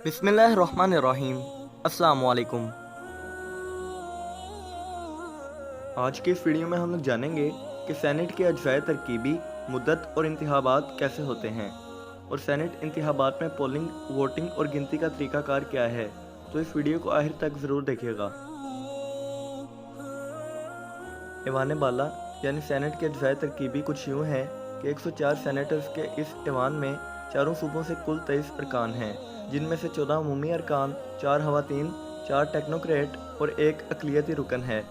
बिस्मिल्लाहिर्रहमानिर्रहीम। अस्सलाम वालेकुम। आज के इस वीडियो में हम लोग जानेंगे कि सेनेट के अज्जाए तरकीबी, मुद्दत और इंतखाबात कैसे होते हैं और सेनेट इंतखाबात में पोलिंग, वोटिंग और गिनती का तरीक़ाकार क्या है। तो इस वीडियो को आखिर तक ज़रूर देखिएगा। ऐवान बाला यानी सेनेट के अज्जाए तरकीबी कुछ यूँ हैं कि 104 सेनेटर्स के इस ऐवान में चारों सूबों से कुल 23 अरकान हैं, जिनमें से 14 अमूमी अरकान, 4 खवातीन, 4 टेक्नोक्रेट और 1 अक़लियती रुकन है।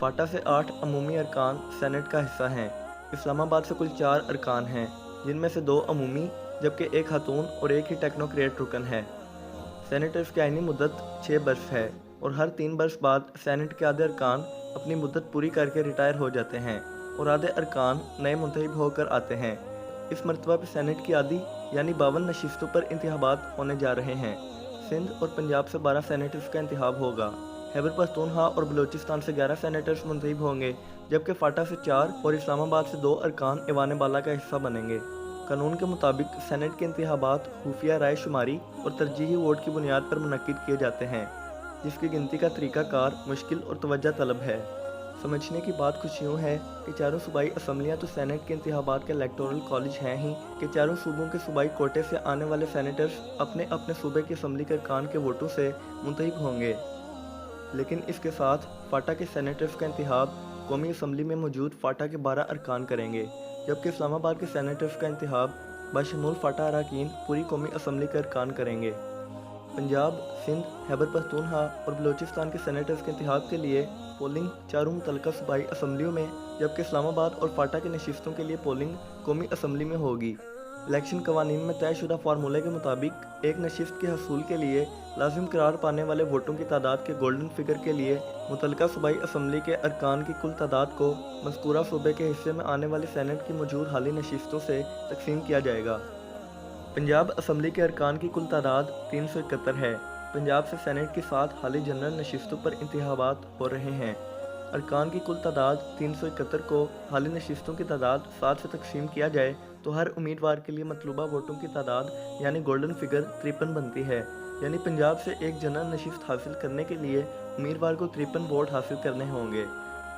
फाटा से 8 अमूमी अरकान सेनेट का हिस्सा हैं। इस्लामाबाद से कुल 4 अरकान हैं, जिनमें से 2 अमूमी जबकि 1 खातून और 1 ही टेक्नोक्रेट रुकन है। सेनेटर्स की आइनी मुद्दत 6 बरस है और हर 3 बरस बाद सेनेट के आधे अरकान अपनी मुद्दत पूरी करके रिटायर हो जाते हैं और आधे अरकान नए मुंतखब होकर आते हैं। इस मरतबा पर सेनेट की आधी यानी 52 नशिस्तों पर इंतखाबात होने जा रहे हैं। सिंध और पंजाब से 12 सेनेटर्स का इंतखाब होगा। खैबर पख्तूनख्वा और बलूचिस्तान से 11 सेनेटर्स मुंतखब होंगे, जबकि फाटा से 4 और इस्लामाबाद से 2 अरकान ऐवान बाला का हिस्सा बनेंगे। कानून के मुताबिक सेनेट के इंतखाबात खुफिया राय शुमारी और तरजीही वोट की बुनियाद पर मुनक्किद किए जाते हैं, जिसकी गिनती का तरीक़ाकार मुश्किल और तवज्जो तलब है। समझने की बात कुछ यूँ है कि चारों सूबाई असम्बलियाँ तो सेनेट के इंतखाबात के इलेक्टोरल कॉलेज हैं ही कि चारों सूबों के सूबाई कोटे से आने वाले सेनेटर्स अपने अपने सूबे की असम्बली के अरकान के वोटों से मुंतखब होंगे। लेकिन इसके साथ फाटा के सेनेटर्स का इंतखाब कौमी असम्बली में मौजूद फाटा के 12 अरकान करेंगे, जबकि इस्लामाबाद के सेनेटर्स का इंतखाब बशमूल फाटा अरकान पूरी कौमी असम्बली के अरकान करेंगे। पंजाब, सिंध, खैबर पख्तूनख्वा और बलूचिस्तान के सेनेटर्स के इंतखाब के लिए पोलिंग चारों मुतल्लिका सूबाई असम्बलियों में, जबकि इस्लामाबाद और फाटा की नशिस्तों के लिए पोलिंग कौमी असम्बली में होगी। इलेक्शन कवानीन में तयशुदा फार्मूले के मुताबिक एक नशिस्त के हसूल के लिए लाजिम करार पाने वाले वोटों की तादाद के गोल्डन फिगर के लिए मुतल्लिका सूबाई असम्बली के अरकान की कुल तादाद को मज़कूरा सूबे के हिस्से में आने वाली सेनेट की मौजूद हाली नशिस्तों से तकसीम किया जाएगा। पंजाब असम्बली के अरकान की कुल तादाद 371 है। पंजाब से सेनेट की 7 हाली जनरल नशिस्तों पर इंतखाबात हो रहे हैं। अरकान की कुल तादाद 371 को हाली नशिस्तों की तादाद 7 से तकसीम किया जाए तो हर उम्मीदवार के लिए मतलूबा वोटों की तादाद यानी गोल्डन फिगर 53 बनती है। यानी पंजाब से एक जनरल नशिस्त हासिल करने के लिए उम्मीदवार को 53 वोट हासिल करने होंगे।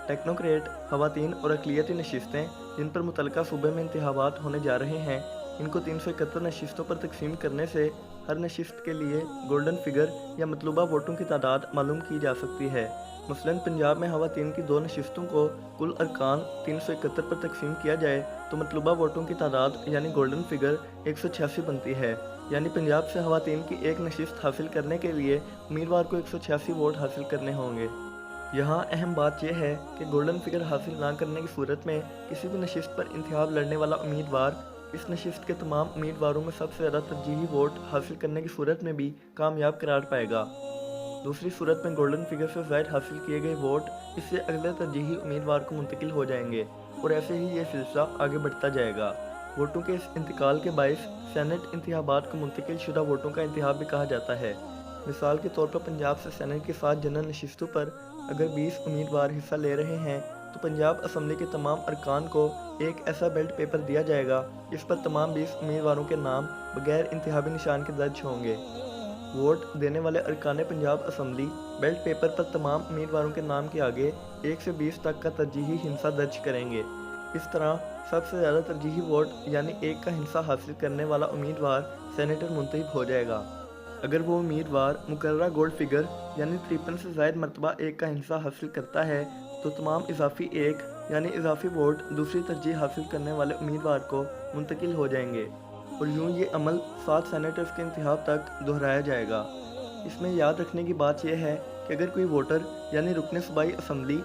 टेक्नोक्रेट, खवातीन और अक़लियती नशिस्तें जिन पर मुतल्लिका सूबे में इंतखाबात होने जा रहे हैं, इनको 371 नशिस्तों पर तकसीम करने से हर नशिस्त के लिए गोल्डन फिगर या मतलूबा वोटों की तादाद मालूम की जा सकती है। मसलन पंजाब में खवातीन की 2 नशिस्तों को कुल अरकान 371 पर तकसीम किया जाए तो मतलूबा वोटों की तादाद यानी गोल्डन फिगर 186 बनती है। यानी पंजाब से खवातीन की एक नशिस्त हासिल करने के लिए उम्मीदवार को 186 वोट हासिल करने होंगे। यहाँ अहम बात यह है कि गोल्डन फिगर हासिल ना करने की सूरत में किसी भी नशिस्त पर इंतखाब लड़ने वाला उम्मीदवार इस नशिस्त के तमाम उम्मीदवारों में सबसे ज़्यादा तरजीही वोट हासिल करने की सूरत में भी कामयाब करार पाएगा। दूसरी सूरत में गोल्डन फिगर से ज़ायद हासिल किए गए वोट इससे अगले तरजीही उम्मीदवार को मुंतकिल हो जाएंगे और ऐसे ही ये सिलसिला आगे बढ़ता जाएगा। वोटों के इस इंतकाल के बायस सेनेट इंतखाबात को मुंतकिल शुदा वोटों का इंतखाब भी कहा जाता है। मिसाल के तौर पर पंजाब से सेनेट की 7 जनरल नशिस्तों पर अगर 20 उम्मीदवार हिस्सा ले रहे हैं तो पंजाब असम्बली के तमाम अरकान को एक ऐसा बेल्ट पेपर दिया जाएगा जिस पर तमाम 20 उम्मीदवारों के नाम बगैर इंतखाबी निशान के दर्ज होंगे। वोट देने वाले अरकान पंजाब असम्बली बेल्ट पेपर पर तमाम उम्मीदवारों के नाम के आगे 1 से 20 तक का तरजीही हिस्सा दर्ज करेंगे। इस तरह सबसे ज़्यादा तरजीही वोट यानी 1 का हिस्सा हासिल करने वाला उम्मीदवार सेनेटर मुंतखब हो जाएगा। अगर वो उम्मीदवार मुकर्ररा गोल्ड फिगर यानी 53 से ज़ायद मरतबा 1 का हिस्सा हासिल करता है तो तमाम इजाफी 1 यानी इजाफी वोट दूसरी तरजीह हासिल करने वाले उम्मीदवार को मुंतकिल हो जाएंगे और यूँ ये अमल 7 सेनेटर्स के इंतखाब तक दोहराया जाएगा। इसमें याद रखने की बात यह है कि अगर कोई वोटर यानी रुकने सूबाई असम्बली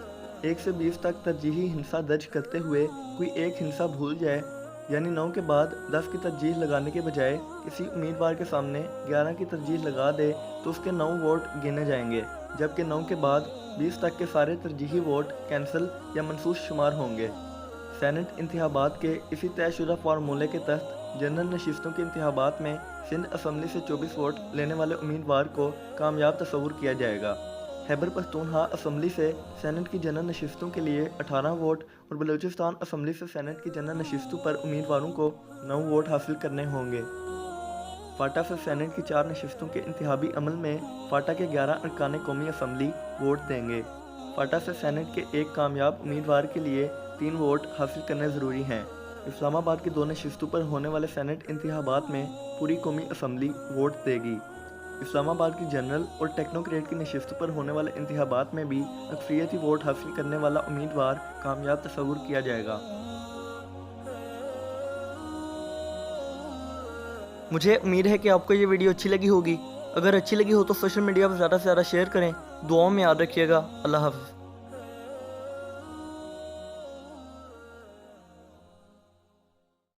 1 से 20 तक तरजीही हिस्सा दर्ज करते हुए कोई एक हिस्सा भूल जाए यानी 9 के बाद 10 की तरजीह लगाने के बजाय किसी उम्मीदवार के सामने 11 की तरजीह लगा दे तो उसके 9 वोट गिने जाएंगे, जबकि 9 के बाद 20 तक के सारे तरजीही वोट कैंसिल या मनसूख शुमार होंगे। सेनेट इंतखाबात के इसी तयशुदा फार्मूले के तहत जनरल नशिस्तों के इंतखाबात में सिंध असम्बली से 24 वोट लेने वाले उम्मीदवार को कामयाब तस्वुर किया जाएगा। खैबर पख्तूनख्वा असम्बली से सेनेट की जनरल नशिस्तों के लिए 18 वोट और बलूचिस्तान असम्बली से सेनेट की जनरल नशिस्तों पर उम्मीदवारों को 9 वोट हासिल करने होंगे। فاٹا سے سینٹ کی 4 نشستوں کے انتخابی عمل میں فاٹا کے 11 ارکان قومی اسمبلی ووٹ دیں گے۔ فاٹا سے سینٹ کے ایک کامیاب امیدوار کے لیے 3 ووٹ حاصل کرنے ضروری ہیں۔ اسلام آباد کی 2 نشستوں پر ہونے والے سینٹ انتخابات میں پوری قومی اسمبلی ووٹ دے گی۔ اسلام آباد کی جنرل اور ٹیکنوکریٹ کی نشستوں پر ہونے والے انتخابات میں بھی اکثریتی ووٹ حاصل کرنے والا امیدوار کامیاب تصور کیا جائے گا۔ مجھے امید ہے کہ آپ کو یہ ویڈیو اچھی لگی ہوگی۔ اگر اچھی لگی ہو تو سوشل میڈیا پر زیادہ سے زیادہ شیئر کریں۔ دعاؤں میں یاد رکھیے گا۔ اللہ حافظ۔